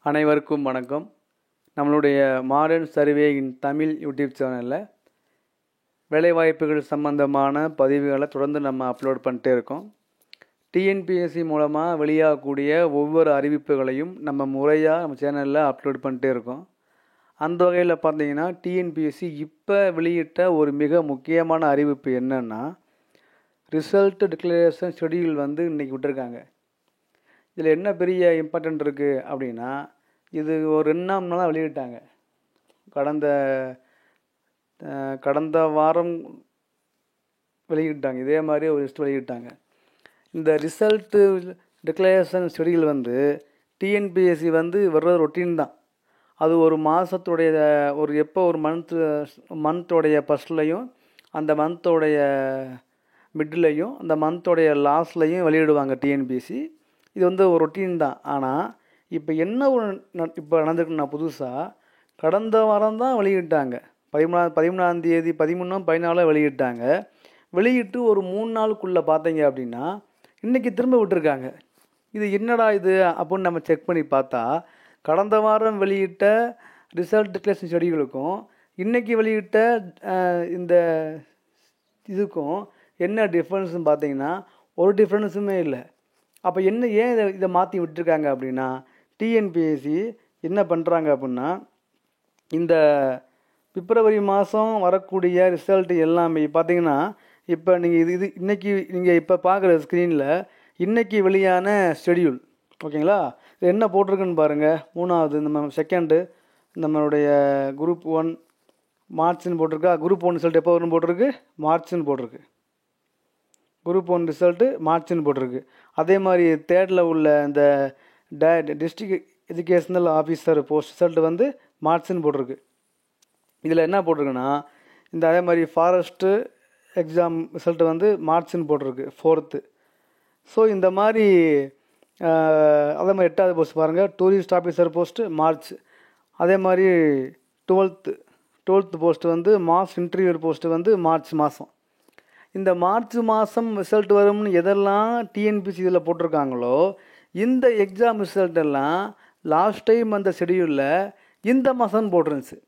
அனைவருக்கும் வணக்கம். நம்மளுடைய மாடர்ன் சர்வே இன் தமிழ் யூடியூப் சேனலில் வேலைவாய்ப்புகள் சம்பந்தமான பதிவுகளை தொடர்ந்து நம்ம அப்லோட் பண்ணிட்டே இருக்கோம். டிஎன்பிஎஸ்சி மூலமாக வெளியாகக்கூடிய ஒவ்வொரு அறிவிப்புகளையும் நம்ம முறையாக நம்ம சேனலில் அப்லோட் பண்ணிட்டே இருக்கோம். அந்த வகையில் பார்த்தீங்கன்னா டிஎன்பிஎஸ்சி இப்போ வெளியிட்ட ஒரு மிக முக்கியமான அறிவிப்பு என்னென்னா, ரிசல்ட் டிக்ளரேஷன் ஷெடியூல் இன்றைக்கி விட்டுருக்காங்க. இதில் என்ன பெரிய இம்பார்ட்டன்ட் இருக்குது அப்படின்னா, இது ஒரு 2 நாள் முன்னாடி வெளியிட்டாங்க. கடந்த வாரம் வெளியிட்டாங்க. இதே மாதிரி ஒரு லிஸ்ட் வெளியிட்டாங்க. இந்த ரிசல்ட்டு டிக்ளரேஷன் ஷெடியூல் டிஎன்பிஎஸ்சி வர்றது ரொட்டீன் தான். அது ஒரு மாதத்துடைய ஒரு மந்த்தோடைய ஃபஸ்ட்லையும் அந்த மந்த்தோடைய மிட்லையும் அந்த மந்த்தோடைய லாஸ்ட்லையும் வெளியிடுவாங்க டிஎன்பிஎஸ்சி. இது ஒரு ரொட்டீன் தான். ஆனால் இப்போ என்ன இப்போ நடந்திருக்குன்னா, புதுசாக கடந்த வாரம் தான் வெளியிட்டாங்க. 13ஆம் தேதி 13 14 வெளியிட்டாங்க. வெளியிட்டு ஒரு 3 நாளுக்குள்ளே பார்த்தீங்க அப்படின்னா இன்றைக்கி திரும்ப விட்டுருக்காங்க. இது என்னடா இது அப்படின்னு நம்ம செக் பண்ணி பார்த்தா, கடந்த வாரம் வெளியிட்ட ரிசல்ட் டிக்ளரேஷன் ஷெடியூலுக்கும் இன்றைக்கி வெளியிட்ட இந்த இதுக்கும் என்ன டிஃப்ரென்ஸ்னு பார்த்தீங்கன்னா ஒரு டிஃப்ரென்ஸுமே இல்லை. அப்போ ஏன் இதை மாற்றி விட்டுருக்காங்க அப்படின்னா, டிஎன்பிஎஸ்சி என்ன பண்ணுறாங்க அப்படின்னா, இந்த பிப்ரவரி மாதம் வரக்கூடிய ரிசல்ட்டு எல்லாமே பார்த்தீங்கன்னா, இப்போ நீங்கள் இன்றைக்கி நீங்கள் இப்போ பார்க்குற ஸ்க்ரீனில் இன்றைக்கி வெளியான ஷெடியூல், ஓகேங்களா? இது என்ன போட்டிருக்குன்னு பாருங்கள். 3வது நம்ம செகண்டு நம்மளுடைய குரூப் 1 மார்ச்னு போட்டிருக்கா. குரூப் 1 ரிசல்ட் எப்போ வரும்னு போட்டிருக்கு, மார்ச்னு போட்டிருக்கு. குரூப் 1 ரிசல்ட்டு மார்ச்னு போட்டிருக்கு. அதே மாதிரி 3rd உள்ள இந்த district educational officer post result மார்ச்னு போட்டிருக்கு. இதில் என்ன போட்டிருக்குன்னா, அதே மாதிரி ஃபாரஸ்ட்டு எக்ஸாம் ரிசல்ட்டு மார்ச்னு போட்டிருக்கு 4th. ஸோ இந்த மாதிரி அதே மாதிரி 8வது போஸ்ட் பாருங்கள், டூரிஸ்ட் ஆஃபீஸர் போஸ்ட்டு மார்ச். அதே மாதிரி 12th post mass interviewer post March மாதம். இந்த மார்ச் மாதம் ரிசல்ட் வரும்னு எதெல்லாம் டிஎன்பிஎஸ்சி இதில் போட்டிருக்காங்களோ, இந்த எக்ஸாம் ரிசல்ட் எல்லாம் லாஸ்ட் டைம் அந்த ஷெடியூலில் இந்த மாதம் போட்டிருந்துச்சு.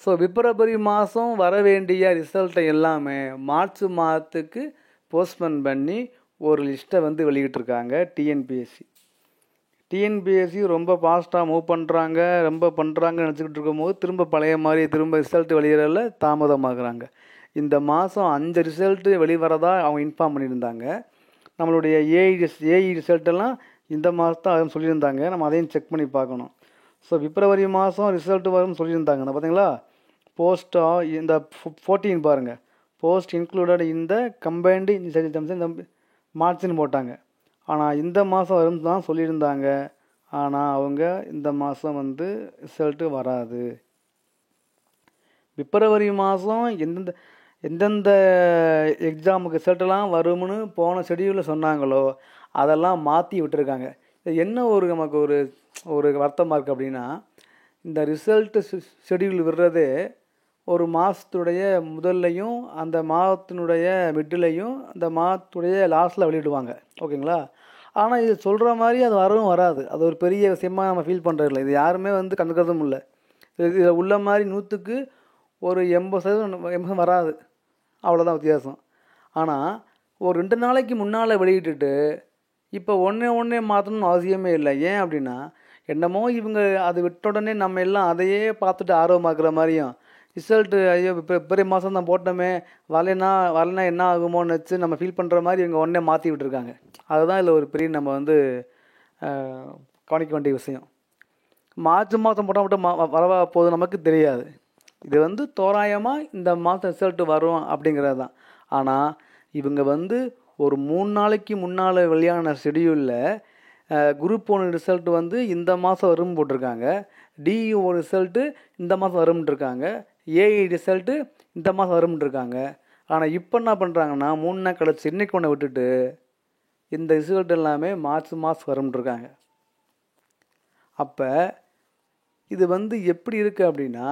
ஸோ பிப்ரவரி மாதம் வர வேண்டிய ரிசல்ட்டை எல்லாமே மார்ச் மாதத்துக்கு போஸ்ட்போன் பண்ணி ஒரு லிஸ்ட்டை வெளியிட்டிருக்காங்க டிஎன்பிஎஸ்சி. டிஎன்பிஎஸ்சி ரொம்ப ஃபாஸ்ட்டாக மூவ் பண்ணுறாங்கன்னு நினச்சிக்கிட்டு இருக்கும்போது திரும்ப பழைய மாதிரி திரும்ப ரிசல்ட் வெளியிடல தாமதமாகறாங்க. இந்த மாதம் 5 ரிசல்ட்டு வெளிவரதா அவங்க இன்ஃபார்ம் பண்ணியிருந்தாங்க. நம்மளுடைய ஏஇ ரிசல்ட்டெல்லாம் இந்த மாதத்தான் சொல்லியிருந்தாங்க. நம்ம அதையும் செக் பண்ணி பார்க்கணும். ஸோ பிப்ரவரி மாதம் ரிசல்ட்டு வரும்னு சொல்லியிருந்தாங்க. பார்த்தீங்களா, போஸ்ட்டாக இந்த 14 பாருங்கள், போஸ்ட் இன்க்ளூடட் இந்த கம்பைன்டு இந்த மார்ச்னு போட்டாங்க. ஆனால் இந்த மாதம் வரும்னு தான் சொல்லியிருந்தாங்க. ஆனால் அவங்க இந்த மாதம் ரிசல்ட்டு வராது. பிப்ரவரி மாதம் எந்தெந்த எக்ஸாமுக்கு ரிசல்ட்டெல்லாம் வரும்னு போன ஷெடியூலில் சொன்னாங்களோ அதெல்லாம் மாற்றி விட்டுருக்காங்க. இது என்ன நமக்கு ஒரு வருத்தமாக இருக்குது அப்படின்னா, இந்த ரிசல்ட்டு ஷெடியூல் விடுறதே ஒரு மாதத்துடைய முதல்லையும் அந்த மாதத்தினுடைய மிட்லையும் அந்த மாதத்துடைய லாஸ்ட்டில் வெளியிடுவாங்க, ஓகேங்களா? ஆனால் இது சொல்கிற மாதிரி அது வரவும் வராது. அது ஒரு பெரிய விஷயமாக நம்ம ஃபீல் பண்ணுறதில்ல. இது யாருமே கண்டுக்கிறதும் இல்லை. இதில் உள்ள மாதிரி 100க்கு ஒரு 80% வராது, அவ்வளோதான் வித்தியாசம். ஆனால் ஒரு 2 நாளைக்கு முன்னால் வெளியிட்டுட்டு இப்போ ஒன்றே மாற்றணும்னு அவசியமே இல்லை. ஏன் அப்படின்னா, என்னமோ இவங்க அது விட்ட உடனே நம்ம எல்லாம் அதையே பார்த்துட்டு ஆர்வமாக்குற மாதிரியும், ரிசல்ட்டு ஐயோ பிப்ரவரி மாதம் தான் போட்டோமே வரலைன்னா என்ன ஆகுமோன்னு வச்சு நம்ம ஃபீல் பண்ணுற மாதிரி இவங்க உடனே மாற்றி விட்டுருக்காங்க. அதுதான் இதில் ஒரு பெரிய நம்ம கவனிக்க வேண்டிய விஷயம். மார்ச் மாதம் போட்டால் மட்டும் வரவா போகுது நமக்கு தெரியாது. இது தோராயமாக இந்த மாதம் ரிசல்ட்டு வரும் அப்படிங்கிறது தான். ஆனால் இவங்க ஒரு 3 நாளைக்கு முன்னால் வெளியான ஷெடியூலில் குரூப் 1 ரிசல்ட்டு இந்த மாதம் வரும்னு போட்டிருக்காங்க. டிஇஓ ரிசல்ட்டு இந்த மாதம் வரும்ன்ட்ருக்காங்க. ஏஇ ரிசல்ட்டு இந்த மாதம் வரும்ன்ட்ருக்காங்க. ஆனால் இப்போ என்ன பண்ணுறாங்கன்னா, 3 நாள் கழிச்சு இன்னைக்கு ஒன்று விட்டுட்டு இந்த ரிசல்ட் எல்லாமே மார்ச் மாதம் வரும்ன்ட்ருக்காங்க. அப்போ இது எப்படி இருக்குது அப்படின்னா,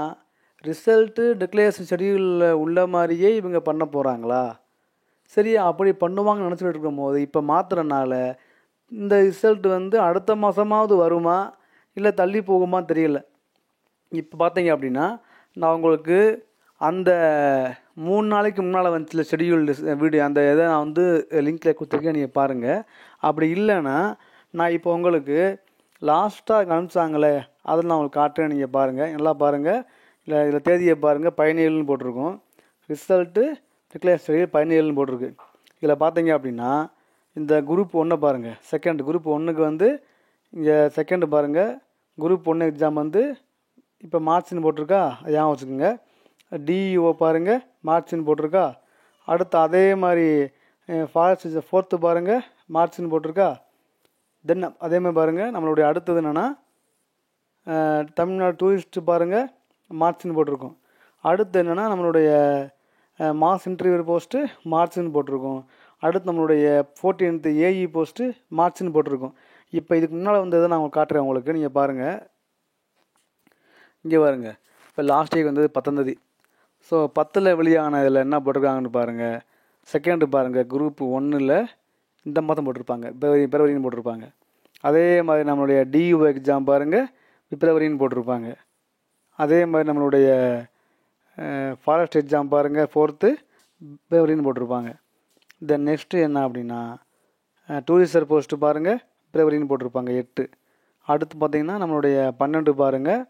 ரிசல்ட்டு டிக்ளரேஷன் ஷெடியூலில் உள்ள மாதிரியே இவங்க பண்ண போகிறாங்களா? சரி, அப்படி பண்ணுவாங்கன்னு நினச்சிட்டு இருக்கும்போது இப்போ மாற்றுறனால இந்த ரிசல்ட் அடுத்த மாதமாவது வருமா இல்லை தள்ளி போகுமான்னு தெரியல. இப்போ பார்த்தீங்க அப்படின்னா நான் உங்களுக்கு அந்த 3 நாளைக்கு முன்னால் வந்துச்சுல ஷெடியூல் வீடியோ அந்த இதை நான் வந்து லிங்க்கில் கொடுத்துருக்கேன், நீங்கள் பாருங்கள். அப்படி இல்லைன்னா நான் இப்போ உங்களுக்கு லாஸ்ட்டாக அனுப்பிச்சாங்களே அதை நான் உங்களுக்கு காட்டுறேன், நீங்கள் பாருங்கள், நல்லா பாருங்கள். இல்லை இதில் தேதியை பாருங்கள், 17ன்னு போட்டிருக்கோம். ரிசல்ட்டு டிக்ளேர் ஷெடியூல் 17ன்னு போட்டிருக்கு. இதில் பார்த்தீங்க அப்படின்னா இந்த குரூப் 1 பாருங்கள், செகண்ட் குரூப் 1க்கு வந்து இங்கே செகண்டு பாருங்கள், குரூப் 1 எக்ஸாம் வந்து இப்போ மார்ச்னு போட்டிருக்கா, ஞாபகம் வச்சுக்கோங்க. டிஇஓ பாருங்கள் மார்ச்னு போட்டிருக்கா. அடுத்து அதே மாதிரி ஃபாரஸ்ட் ஃபோர்த்து பாருங்கள் மார்ச்னு போட்டிருக்கா. தென் அதே மாதிரி பாருங்கள் நம்மளுடைய அடுத்தது என்னென்னா தமிழ்நாடு டூரிஸ்ட்டு பாருங்கள் மார்ச்னு போட்டிருக்கோம். அடுத்து என்னென்னா நம்மளுடைய மாஸ் இன்டர்வியூ போஸ்ட்டு மார்ச்னு போட்டிருக்கோம். அடுத்து நம்மளுடைய 14th ஏஇ போஸ்ட்டு மார்ச்னு போட்டிருக்கோம். இப்போ இதுக்கு முன்னால் வந்ததை நான் உங்களுக்கு காட்டுறேன், உங்களுக்கு நீங்கள் பாருங்கள். இங்கே பாருங்கள், இப்போ லாஸ்ட் வீக் வந்தது 10ஆம். ஸோ 10ல் வெளியான இதில் என்ன போட்டிருக்காங்கன்னு பாருங்கள். செகண்டு பாருங்கள், குரூப் 1ல் இந்த மாதம் போட்டிருப்பாங்க, பிப்ரவரின்னு போட்டிருப்பாங்க. அதே மாதிரி நம்மளுடைய டியூ எக்ஸாம் பாருங்கள் பிப்ரவரின்னு போட்டிருப்பாங்க. அதே மாதிரி நம்மளுடைய ஃபாரஸ்ட் எக்ஸாம் பாருங்கள் 4th பிப்ரவரின்னு போட்டிருப்பாங்க. தென் நெக்ஸ்ட்டு என்ன அப்படின்னா டூரிஸ்டர் போஸ்ட்டு பாருங்கள் பிப்ரவரின்னு போட்டிருப்பாங்க 8. அடுத்து பார்த்திங்கன்னா நம்மளுடைய 12 பாருங்கள்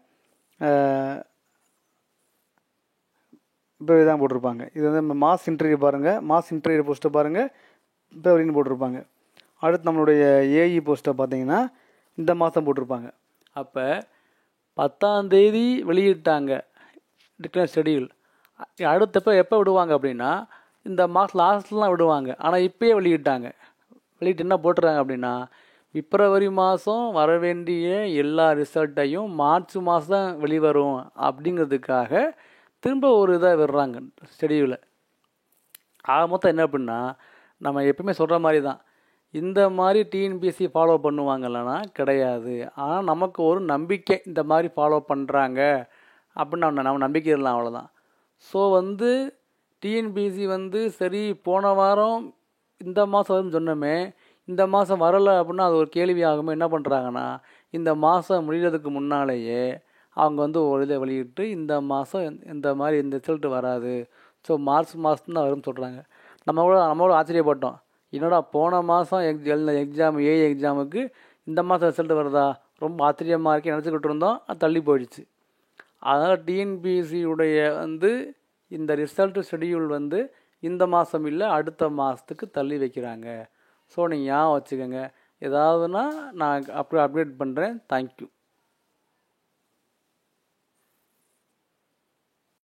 பிப்ரவரி தான் போட்டிருப்பாங்க. இது வந்து மாஸ் இன்டர்வியூ பாருங்கள், மாஸ் இன்டர்வியூ போஸ்ட்டை பாருங்கள் பிப்ரவரின்னு போட்டிருப்பாங்க. அடுத்து நம்மளுடைய ஏஇ போஸ்ட்டை பார்த்தீங்கன்னா இந்த மாதம் போட்டிருப்பாங்க. அப்போ 10ஆம் தேதி வெளியிட்டாங்க டிக்ளேர் ஷெடியூல். அடுத்தப்போ எப்போ விடுவாங்க அப்படின்னா இந்த மாதம் லாஸ்ட்லாம் விடுவாங்க. ஆனால் இப்போயே வெளியிட்டாங்க. வெளியிட்டு என்ன போட்டுறாங்க அப்படின்னா பிப்ரவரி மாதம் வர வேண்டிய எல்லா ரிசல்ட்டையும் மார்ச் மாதம் தான் வெளிவரும் அப்படிங்கிறதுக்காக திரும்ப ஒரு இதாக விடுறாங்க ஷெடியூலை. ஆக மொத்தம் என்ன அப்படின்னா நம்ம எப்பவுமே சொல்கிற மாதிரி தான், இந்த மாதிரி டிஎன்பிஎஸ்சி ஃபாலோ பண்ணுவாங்கல்லனா கிடையாது. ஆனால் நமக்கு ஒரு நம்பிக்கை இந்த மாதிரி ஃபாலோ பண்ணுறாங்க அப்படின்னு நம்ம நம்பிக்கை இருக்கலாம், அவ்வளோதான். ஸோ வந்து டிஎன்பிஎஸ்சி வந்து சரி போன வாரம் இந்த மாதம் வரும்னு சொன்னோமே, இந்த மாதம் வரலை அப்படின்னா அது ஒரு கேள்வி ஆகுமே. என்ன பண்ணுறாங்கன்னா இந்த மாதம் முடிகிறதுக்கு முன்னாலேயே அவங்க வந்து ஒரு இதை வெளியிட்டு இந்த மாதம் இந்த மாதிரி இந்த ரிசல்ட்டு வராது, ஸோ மார்ச் மாதம் தான் வரும்னு சொல்கிறாங்க. நம்மளோட ஆச்சரியப்பட்டோம், என்னடா போன மாதம் எக்ஸாம் ஏஐ எக்ஸாமுக்கு இந்த மாதம் ரிசல்ட்டு வருதா, ரொம்ப ஆச்சரியமாக இருக்கே நினச்சிக்கிட்டு இருந்தோம். அது தள்ளி போயிடுச்சு. அதனால் டிஎன்பிஎஸ்சியுடைய வந்து இந்த ரிசல்ட்டு ஷெடியூல் வந்து இந்த மாதம் இல்லை அடுத்த மாதத்துக்கு தள்ளி வைக்கிறாங்க. ஸோ நீங்கள் ஞாபகம் வச்சுக்கோங்க. ஏதாவதுன்னா நான் அப்டேட் பண்ணுறேன். தேங்க்யூ.